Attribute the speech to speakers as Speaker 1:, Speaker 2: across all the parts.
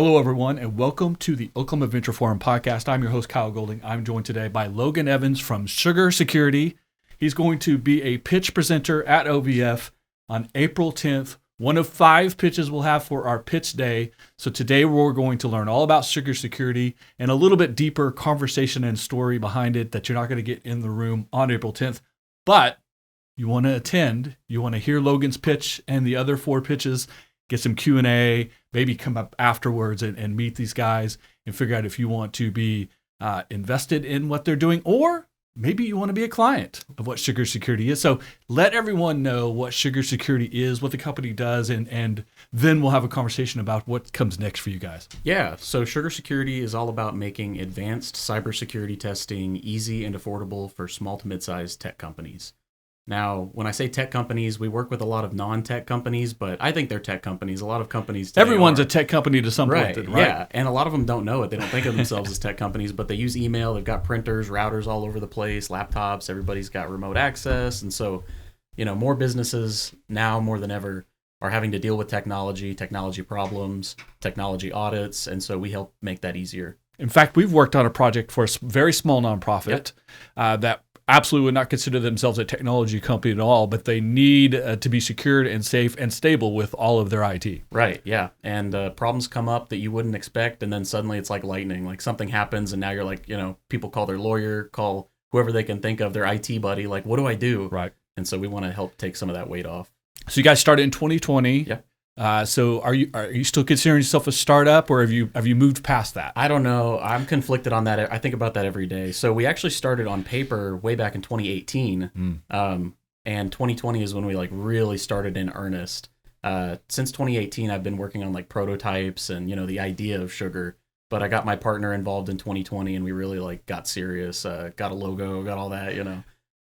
Speaker 1: Hello, everyone, and welcome to the Oklahoma Venture Forum podcast. I'm your host, Kyle Golding. I'm joined today by Logan Evans from Sugar Security. He's going to be a pitch presenter at OVF on April 10th. One of 5 pitches we'll have for our pitch day. So today we're going to learn all about Sugar Security and a little bit deeper conversation and story behind it that you're not going to get in the room on April 10th. But you want to attend, you want to hear Logan's pitch and the other 4 pitches, get some Q&A, maybe come up afterwards and meet these guys and figure out if you want to be invested in what they're doing, or maybe you want to be a client of what Sugar Security is. So let everyone know what Sugar Security is, what the company does, and then we'll have a conversation about what comes next for you guys.
Speaker 2: Yeah, so Sugar Security is all about making advanced cybersecurity testing easy and affordable for small to mid-sized tech companies. Now, when I say tech companies, we work with a lot of non-tech companies, but I think they're tech companies. A lot of companies today
Speaker 1: Everyone's a tech company to some point, right?
Speaker 2: Yeah, and a lot of them don't know it. They don't think of themselves as tech companies, but they use email. They've got printers, routers all over the place, laptops. Everybody's got remote access. And so, more businesses now more than ever are having to deal with technology problems, technology audits. And so we help make that easier.
Speaker 1: In fact, we've worked on a project for a very small nonprofit that absolutely would not consider themselves a technology company at all, but they need to be secured and safe and stable with all of their IT.
Speaker 2: Right, yeah. And problems come up that you wouldn't expect, and then suddenly it's like lightning. Like something happens, and now you're like, people call their lawyer, call whoever they can think of, their IT buddy, like, what do I do?
Speaker 1: Right.
Speaker 2: And so we want to help take some of that weight off.
Speaker 1: So you guys started in 2020.
Speaker 2: Yeah.
Speaker 1: So are you still considering yourself a startup, or have you moved past that?
Speaker 2: I don't know. I'm conflicted on that. I think about that every day. So we actually started on paper way back in 2018, and 2020 is when we really started in earnest. Since 2018, I've been working on prototypes and the idea of sugar. But I got my partner involved in 2020, and we really got serious. Got a logo, got all that,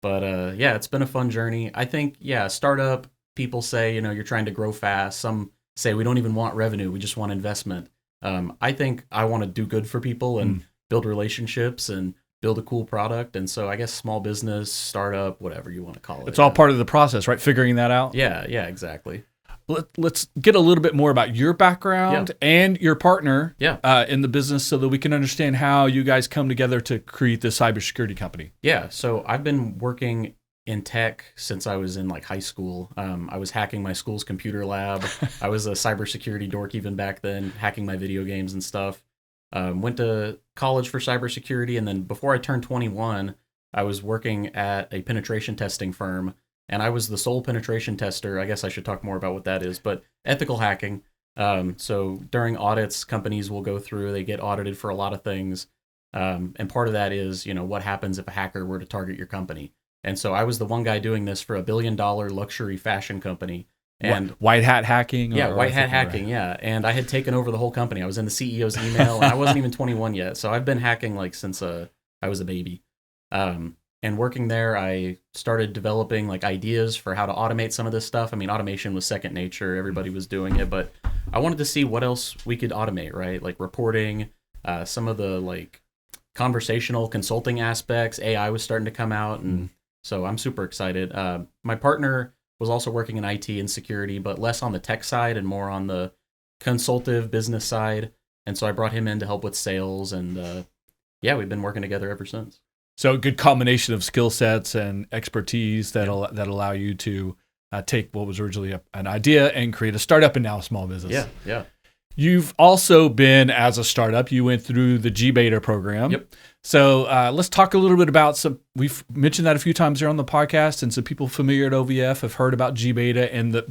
Speaker 2: But it's been a fun journey. I think startup. People say, you're trying to grow fast. Some say we don't even want revenue. We just want investment. I think I want to do good for people and build relationships and build a cool product. And so I guess small business, startup, whatever you want to call it.
Speaker 1: It's all part of the process, right? Figuring that out.
Speaker 2: Yeah, exactly.
Speaker 1: Let's get a little bit more about your background and your partner in the business so that we can understand how you guys come together to create this cybersecurity company.
Speaker 2: Yeah, so I've been working in tech since I was in high school. I was hacking my school's computer lab. I was a cybersecurity dork even back then, hacking my video games and stuff. Went to college for cybersecurity, and then before I turned 21, I was working at a penetration testing firm, and I was the sole penetration tester. I guess I should talk more about what that is, but ethical hacking. So during audits, companies will go through, they get audited for a lot of things, and part of that is, what happens if a hacker were to target your company. And so I was the one guy doing this for $1 billion luxury fashion company. And
Speaker 1: white hat hacking?
Speaker 2: White hat hacking, yeah. And I had taken over the whole company. I was in the CEO's email, and I wasn't even 21 yet. So I've been hacking since I was a baby. And working there, I started developing ideas for how to automate some of this stuff. I mean, automation was second nature. Everybody was doing it. But I wanted to see what else we could automate, right? Like reporting, some of the conversational consulting aspects. AI was starting to come out, and so I'm super excited. My partner was also working in IT and security, but less on the tech side and more on the consultative business side. And so I brought him in to help with sales, and we've been working together ever since.
Speaker 1: So a good combination of skill sets and expertise that allow you to take what was originally an idea and create a startup and now a small business.
Speaker 2: Yeah.
Speaker 1: You've also been, as a startup, you went through the G-Beta program.
Speaker 2: Yep.
Speaker 1: So let's talk a little bit about we've mentioned that a few times here on the podcast, and some people familiar at OVF have heard about G-Beta and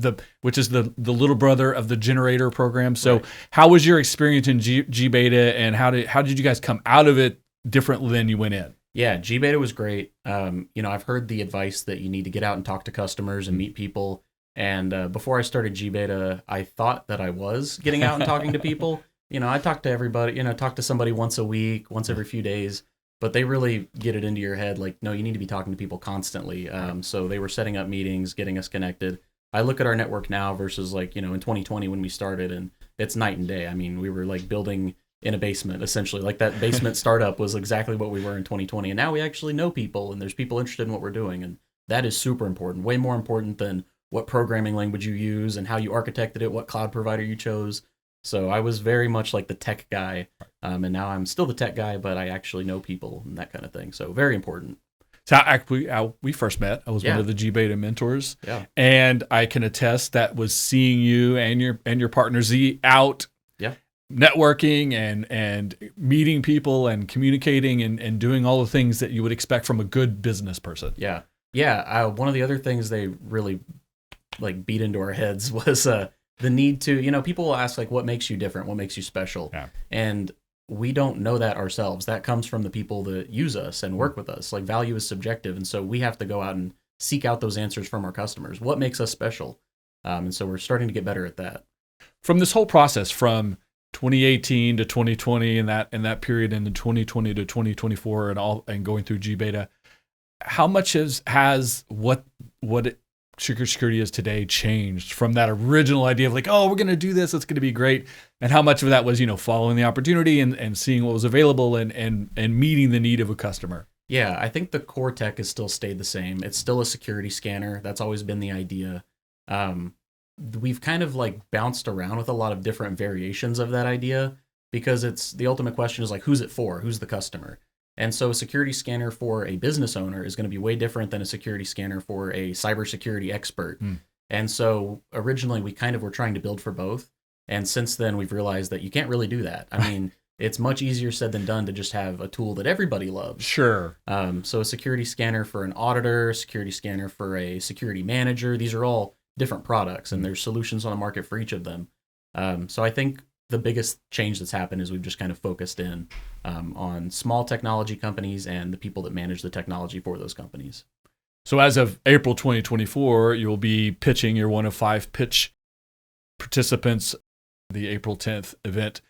Speaker 1: which is the little brother of the Generator program. So How was your experience in G-Beta, and how did you guys come out of it differently than you went in?
Speaker 2: Yeah, G-Beta was great. I've heard the advice that you need to get out and talk to customers and meet people. And before I started G-Beta, I thought that I was getting out and talking to people. I talk to everybody, talk to somebody once a week, once every few days, but they really get it into your head no, you need to be talking to people constantly. So they were setting up meetings, getting us connected. I look at our network now versus in 2020 when we started, and it's night and day. I mean, we were building in a basement, essentially. That basement startup was exactly what we were in 2020. And now we actually know people, and there's people interested in what we're doing. And that is super important, way more important than what programming language you use and how you architected it, what cloud provider you chose. So I was very much like the tech guy, and now I'm still the tech guy, but I actually know people and that kind of thing. So very important.
Speaker 1: So how we first met. I was one of the G Beta mentors, and I can attest that was seeing you and your partner Z out, networking and meeting people and communicating and doing all the things that you would expect from a good business person.
Speaker 2: One of the other things they really like beat into our heads was the need to, people will ask like, what makes you different? What makes you special? And we don't know that ourselves. That comes from the people that use us and work with us. Like value is subjective. And so we have to go out and seek out those answers from our customers. What makes us special? And so we're starting to get better at that.
Speaker 1: From this whole process, from 2018 to 2020 and that period, and then 2020 to 2024 and going through G Beta, how much has what Sugar Security is today changed from that original idea of like, oh, we're going to do this, it's going to be great, and how much of that was following the opportunity and seeing what was available and meeting the need of a customer?
Speaker 2: Yeah, I think the core tech has still stayed the same. It's still a security scanner. That's always been the idea. We've kind of like bounced around with a lot of different variations of that idea because it's the ultimate question is like, who's it for? Who's the customer? And so a security scanner for a business owner is going to be way different than a security scanner for a cybersecurity expert. And so originally we kind of were trying to build for both. And since then we've realized that you can't really do that. I mean, it's much easier said than done to just have a tool that everybody loves.
Speaker 1: Sure.
Speaker 2: So a security scanner for an auditor, security scanner for a security manager, these are all different products and there's solutions on the market for each of them. So I think the biggest change that's happened is we've just kind of focused in on small technology companies and the people that manage the technology for those companies.
Speaker 1: So as of April 2024, you'll be pitching. You're one of 5 pitch participants, the April 10th event.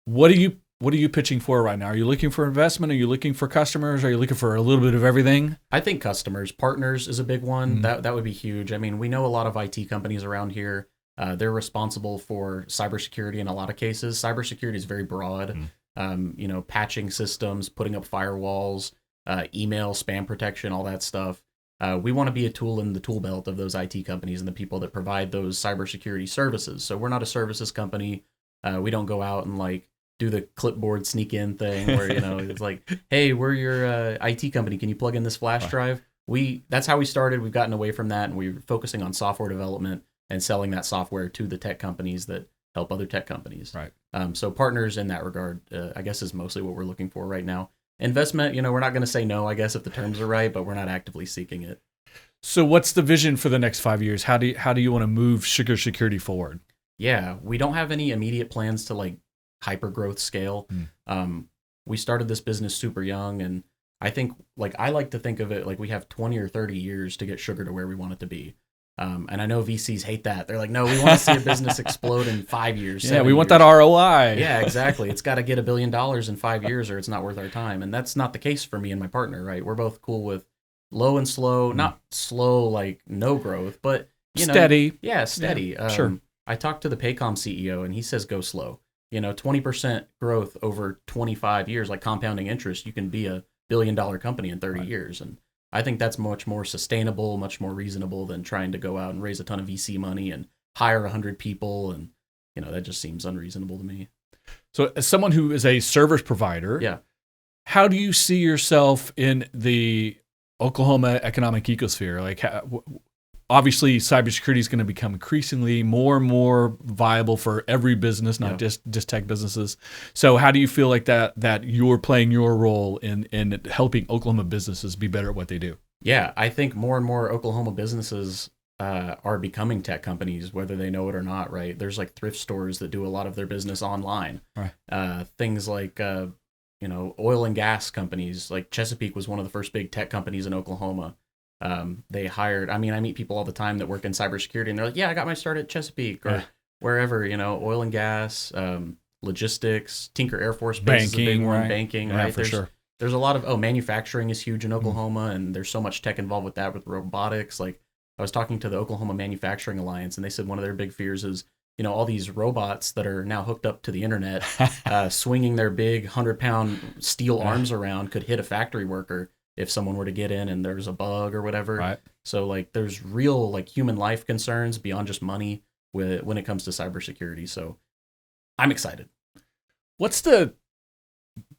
Speaker 1: What are you pitching for right now? Are you looking for investment? Are you looking for customers? Are you looking for a little bit of everything?
Speaker 2: I think customers. Partners is a big one. That would be huge. I mean, we know a lot of IT companies around here. They're responsible for cybersecurity in a lot of cases. Cybersecurity is very broad. Patching systems, putting up firewalls, email, spam protection, all that stuff. We want to be a tool in the tool belt of those IT companies and the people that provide those cybersecurity services. So we're not a services company. We don't go out and like do the clipboard sneak in thing where, it's like, hey, we're your IT company. Can you plug in this flash drive? That's how we started. We've gotten away from that and we're focusing on software development and selling that software to the tech companies that help other tech companies.
Speaker 1: Right.
Speaker 2: So partners in that regard, I guess, is mostly what we're looking for right now. Investment, we're not going to say no, I guess, if the terms are right, but we're not actively seeking it.
Speaker 1: So what's the vision for the next 5 years? How do you want to move Sugar Security forward?
Speaker 2: Yeah, we don't have any immediate plans to like hyper growth scale. We started this business super young, and I think I like to think of it like we have 20 or 30 years to get Sugar to where we want it to be. And I know VCs hate that. They're like, no, we want to see a business explode in 5 years.
Speaker 1: Yeah, we want that ROI.
Speaker 2: Yeah, exactly. It's got to get $1 billion in 5 years or it's not worth our time. And that's not the case for me and my partner, right? We're both cool with low and slow, not slow like no growth, but
Speaker 1: steady.
Speaker 2: Yeah, steady.
Speaker 1: Yeah, sure.
Speaker 2: I talked to the Paycom CEO and he says go slow. 20% growth over 25 years, like compounding interest, you can be a $1 billion company in 30 years. And I think that's much more sustainable, much more reasonable than trying to go out and raise a ton of VC money and hire 100 people. And, that just seems unreasonable to me.
Speaker 1: So as someone who is a service provider, how do you see yourself in the Oklahoma economic ecosphere? Like, obviously, cybersecurity is going to become increasingly more and more viable for every business, not just tech businesses. So how do you feel like that you're playing your role in helping Oklahoma businesses be better at what they do?
Speaker 2: Yeah, I think more and more Oklahoma businesses are becoming tech companies, whether they know it or not, right? There's like thrift stores that do a lot of their business online. Right. Things like, oil and gas companies, like Chesapeake was one of the first big tech companies in Oklahoma. They hired, I meet people all the time that work in cybersecurity and they're like, yeah, I got my start at Chesapeake or wherever, oil and gas, logistics, Tinker Air Force Base is a big one, banking, right?
Speaker 1: For sure.
Speaker 2: There's a lot of, manufacturing is huge in Oklahoma and there's so much tech involved with that, with robotics. Like I was talking to the Oklahoma Manufacturing Alliance and they said one of their big fears is, all these robots that are now hooked up to the internet, swinging their big 100-pound steel arms around could hit a factory worker if someone were to get in and there's a bug or whatever.
Speaker 1: Right.
Speaker 2: So there's real human life concerns beyond just money when it comes to cybersecurity. So I'm excited.
Speaker 1: What's the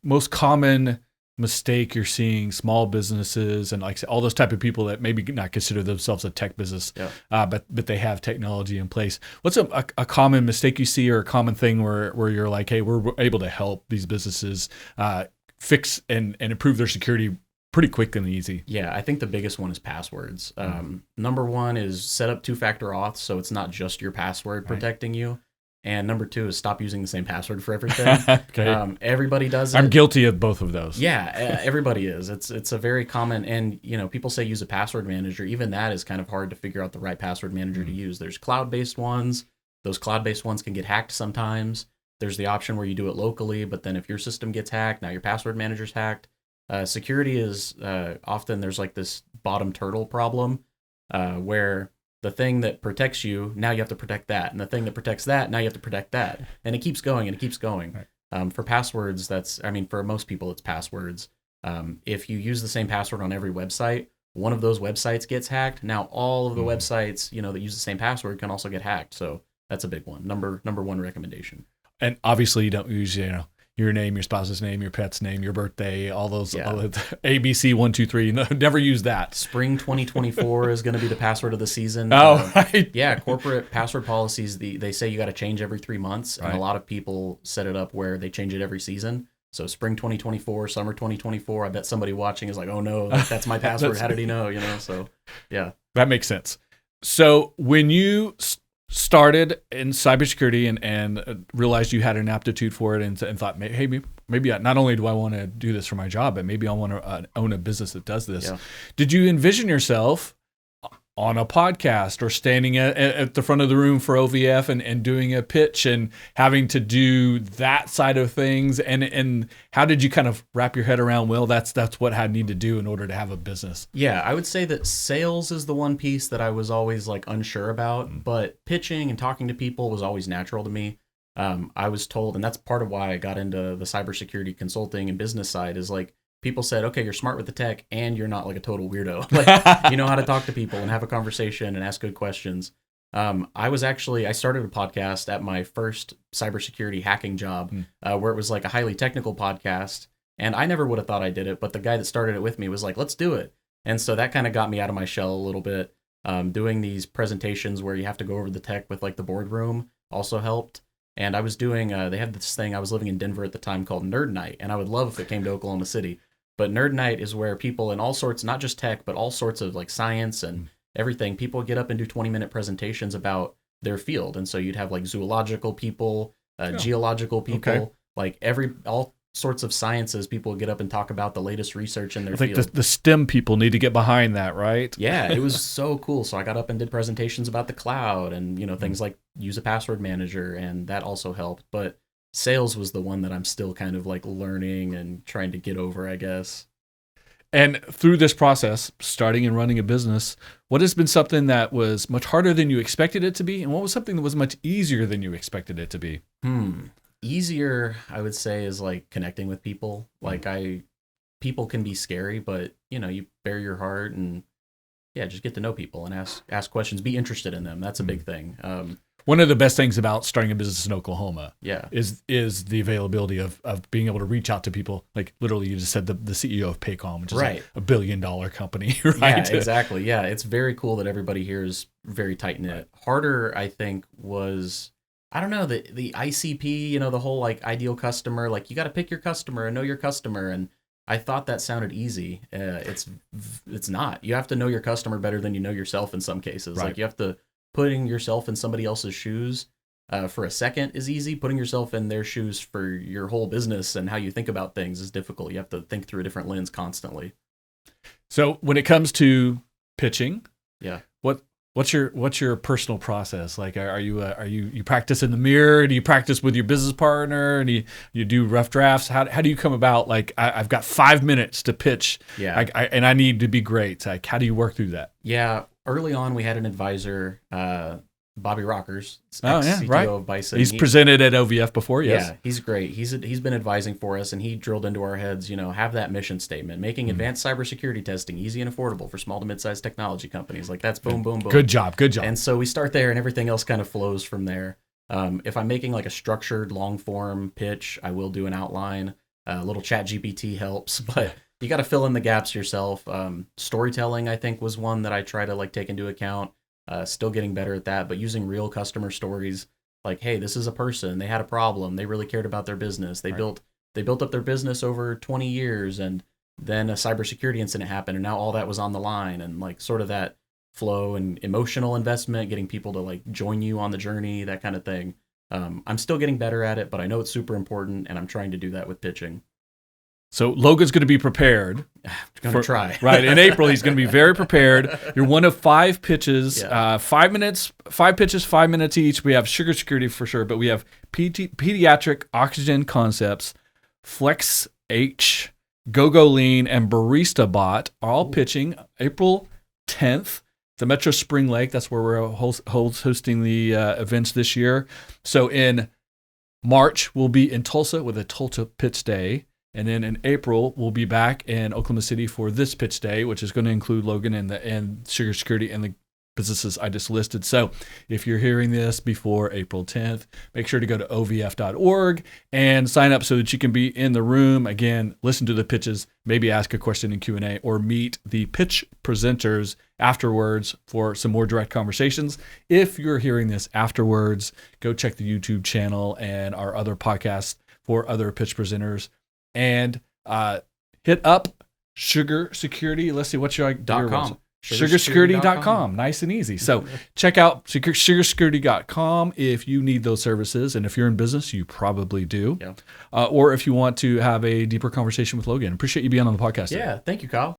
Speaker 1: most common mistake you're seeing small businesses and like all those type of people that maybe not consider themselves a tech business, but they have technology in place? What's a common mistake you see, or a common thing where you're like, hey, we're able to help these businesses fix and improve their security pretty quick and easy?
Speaker 2: Yeah, I think the biggest one is passwords. Number one is set up two-factor auth, so it's not just your password protecting you. And number two is stop using the same password for everything.
Speaker 1: Okay.
Speaker 2: Everybody does it.
Speaker 1: I'm guilty of both of those.
Speaker 2: Yeah, everybody is. It's a very common, and people say use a password manager. Even that is kind of hard to figure out the right password manager to use. There's cloud-based ones. Those cloud-based ones can get hacked sometimes. There's the option where you do it locally, but then if your system gets hacked, now your password manager's hacked. Security is often there's like this bottom turtle problem where the thing that protects you, now you have to protect that. And the thing that protects that, now you have to protect that. And it keeps going and it keeps going. Right. For passwords, for most people, it's passwords. If you use the same password on every website, one of those websites gets hacked. Now all of the websites, that use the same password can also get hacked. So that's a big one. Number one recommendation.
Speaker 1: And obviously you don't use, your name, your spouse's name, your pet's name, your birthday, all those ABC 1, 2, 3. Never use that.
Speaker 2: Spring 2024 is going to be the password of the season.
Speaker 1: Right.
Speaker 2: Yeah, corporate password policies, they say you got to change every 3 months, and a lot of people set it up where they change it every season. So spring 2024, summer 2024, I bet somebody watching is like, oh no, that's my password. How did he know? So yeah. That
Speaker 1: makes sense. So when you started in cybersecurity and realized you had an aptitude for it and thought, hey, maybe not only do I want to do this for my job, but maybe I want to own a business that does this. Yeah. Did you envision yourself on a podcast or standing at the front of the room for OVF and doing a pitch and having to do that side of things? And how did you kind of wrap your head around, well, that's what I need to do in order to have a business?
Speaker 2: Yeah, I would say that sales is the one piece that I was always like unsure about, but pitching and talking to people was always natural to me. I was told, and that's part of why I got into the cybersecurity consulting and business side, is like, people said, okay, you're smart with the tech and you're not like a total weirdo. Like, you know how to talk to people and have a conversation and ask good questions. I started a podcast at my first cybersecurity hacking job where it was like a highly technical podcast. And I never would have thought I did it, but the guy that started it with me was like, let's do it. And so that kind of got me out of my shell a little bit. Doing these presentations where you have to go over the tech with like the boardroom also helped. And I was doing, they had this thing, I was living in Denver at the time called Nerd Night. And I would love if it came to Oklahoma City. But Nerd Night is where people in all sorts, not just tech, but all sorts of like science and everything, people get up and do 20-minute presentations about their field. And so you'd have like zoological people, geological people, like all sorts of sciences. People would get up and talk about the latest research in their field. I
Speaker 1: think the STEM people need to get behind that, right?
Speaker 2: Yeah, it was so cool. So I got up and did presentations about the cloud and, things like use a password manager, and that also helped. But sales was the one that I'm still kind of like learning and trying to get over, I guess.
Speaker 1: And through this process, starting and running a business, what has been something that was much harder than you expected it to be? And what was something that was much easier than you expected it to be?
Speaker 2: Easier, I would say, is like connecting with people. Like people can be scary, but you bare your heart and just get to know people and ask questions, be interested in them. That's a big thing.
Speaker 1: One of the best things about starting a business in Oklahoma is the availability of being able to reach out to people. Like literally, you just said the CEO of Paycom, which is like $1 billion company, right?
Speaker 2: Yeah, exactly. Yeah, it's very cool that everybody here is very tight-knit. Right. Harder, I think, was, I don't know, the ICP, the whole like ideal customer, like you got to pick your customer and know your customer. And I thought that sounded easy. It's not. You have to know your customer better than you know yourself in some cases. Right. Like you have to, putting yourself in somebody else's shoes for a second is easy. Putting yourself in their shoes for your whole business and how you think about things is difficult. You have to think through a different lens constantly.
Speaker 1: So when it comes to pitching,
Speaker 2: yeah,
Speaker 1: what's your personal process? Like, are you practice in the mirror? Do you practice with your business partner? And you do rough drafts? How do you come about? Like, I've got 5 minutes to pitch.
Speaker 2: Yeah,
Speaker 1: and I need to be great. Like, how do you work through that?
Speaker 2: Yeah. Early on, we had an advisor, Bobby Rockers,
Speaker 1: CTO
Speaker 2: of Bison.
Speaker 1: He's presented at OVF before, yes.
Speaker 2: Yeah, he's great. He's been advising for us, and he drilled into our heads, have that mission statement, making advanced cybersecurity testing easy and affordable for small to mid-sized technology companies. Like that's boom, boom, boom.
Speaker 1: Good job.
Speaker 2: And so we start there, and everything else kind of flows from there. If I'm making like a structured long form pitch, I will do an outline. A little chat GPT helps, but you got to fill in the gaps yourself. Storytelling, I think, was one that I try to like take into account. Still getting better at that, but using real customer stories like, hey, this is a person, they had a problem, they really cared about their business. They built up their business over 20 years, and then a cybersecurity incident happened, and now all that was on the line, and like sort of that flow and emotional investment, getting people to like join you on the journey, that kind of thing. I'm still getting better at it, but I know it's super important, and I'm trying to do that with pitching.
Speaker 1: So Logan's going to be prepared.
Speaker 2: Going to try.
Speaker 1: Right. In April, he's going to be very prepared. You're one of 5 pitches, 5 minutes, 5 pitches, 5 minutes each. We have sugar security for sure, but we have pediatric oxygen concepts, FlexiH, Go Lean, and Barista Bot are all pitching April 10th. The Metro Spring Lake, that's where we're hosting the events this year. So in March, we'll be in Tulsa with a Tulsa Pitch Day. And then in April, we'll be back in Oklahoma City for this pitch day, which is going to include Logan and Sugar Security and the businesses I just listed. So if you're hearing this before April 10th, make sure to go to ovf.org and sign up so that you can be in the room. Again, listen to the pitches, maybe ask a question in Q&A, or meet the pitch presenters afterwards for some more direct conversations. If you're hearing this afterwards, go check the YouTube channel and our other podcasts for other pitch presenters. And hit up Sugar Security. Let's see, what's your
Speaker 2: .com.
Speaker 1: Sugarsecurity.com. Nice and easy. So check out sugarsecurity.com if you need those services. And if you're in business, you probably do.
Speaker 2: Yeah.
Speaker 1: Or if you want to have a deeper conversation with Logan. Appreciate you being on the podcast today.
Speaker 2: Yeah, thank you, Kyle.